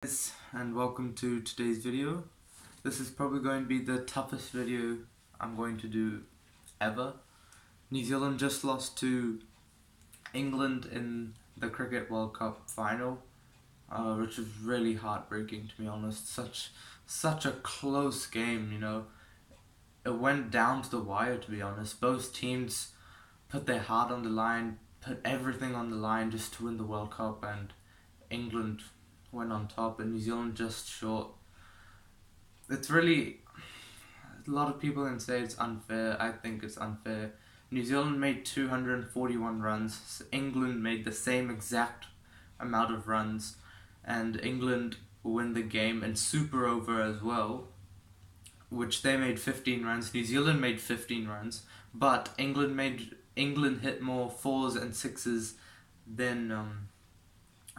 Guys, and welcome to today's video. This is probably going to be the toughest video I'm going to do ever. New Zealand just lost to England in the Cricket World Cup final, which was really heartbreaking, to be honest. Such a close game, you know. It went down to the wire, to be honest. Both teams put their heart on the line, put everything on the line just to win the World Cup, and England went on top and New Zealand just short. It's really, a lot of people can say it's unfair. I think it's unfair. New Zealand made 241 runs. England made the same exact amount of runs, and England win the game in super over as well, which they made 15 runs. New Zealand made 15 runs, but England hit more fours and sixes than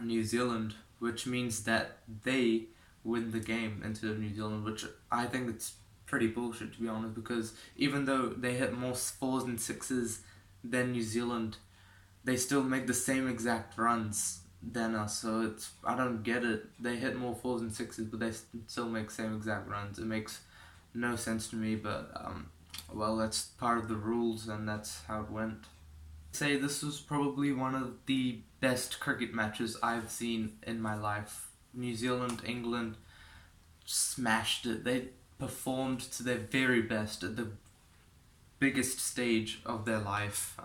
New Zealand, which means that they win the game instead of New Zealand, which I think it's pretty bullshit, to be honest, because even though they hit more fours and sixes than New Zealand, they still make the same exact runs than us, so I don't get it. They hit more fours and sixes, but they still make same exact runs. It makes no sense to me, but well, that's part of the rules, and that's how it went. Say this was probably one of the best cricket matches I've seen in my life. New Zealand, England smashed it. They performed to their very best at the biggest stage of their life.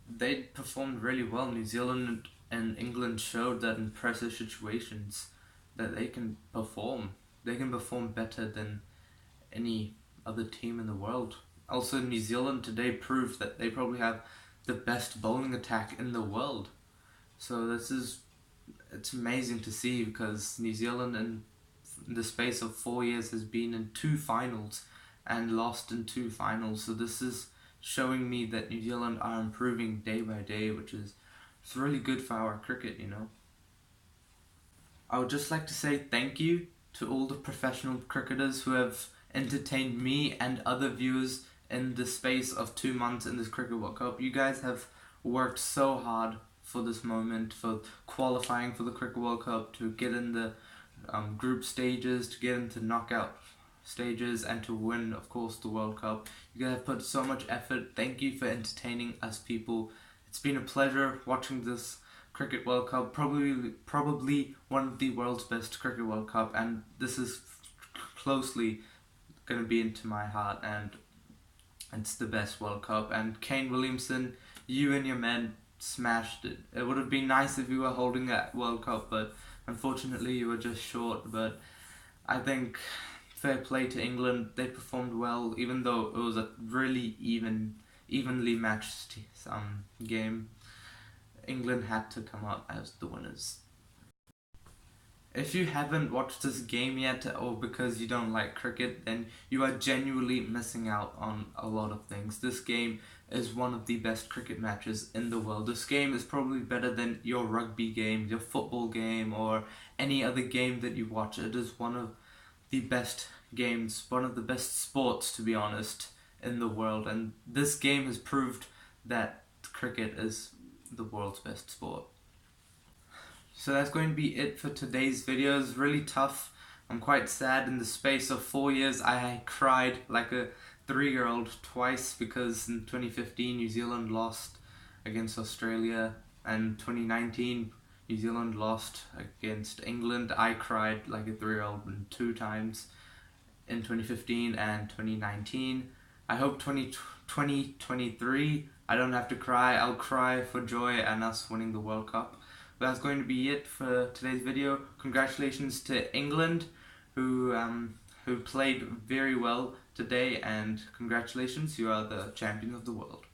They performed really well. New Zealand and England showed that in pressure situations that they can perform. They can perform better than any other team in the world. Also, New Zealand today proved that they probably have the best bowling attack in the world. So it's amazing to see, because New Zealand in the space of 4 years has been in 2 finals and lost in 2 finals. So this is showing me that New Zealand are improving day by day, which is it's really good for our cricket, you know. I would just like to say thank you to all the professional cricketers who have entertained me and other viewers in the space of 2 months in this Cricket World Cup. You guys have worked so hard for this moment, for qualifying for the Cricket World Cup, to get in the group stages, to get into knockout stages, and to win, of course, the World Cup. You guys have put so much effort. Thank you for entertaining us people. It's been a pleasure watching this Cricket World Cup, probably one of the world's best Cricket World Cup, and this is closely going to be into my heart, and it's the best World Cup. And Kane Williamson, you and your men smashed it. It would have been nice if you were holding that World Cup, but unfortunately you were just short. But I think fair play to England. They performed well, even though it was a really evenly matched game. England had to come out as the winners. If you haven't watched this game yet, or because you don't like cricket, then you are genuinely missing out on a lot of things. This game is one of the best cricket matches in the world. This game is probably better than your rugby game, your football game, or any other game that you watch. It is one of the best games, one of the best sports, to be honest, in the world. And this game has proved that cricket is the world's best sport. So that's going to be it for today's video. It's really tough. I'm quite sad. In the space of 4 years, I cried like a 3-year-old twice, because in 2015 New Zealand lost against Australia, and 2019 New Zealand lost against England. I cried like a 3-year-old 2 times in 2015 and 2019. I hope 2023 I don't have to cry. I'll cry for joy and us winning the World Cup. That's going to be it for today's video. Congratulations to England, who played very well today, and congratulations, you are the champions of the world.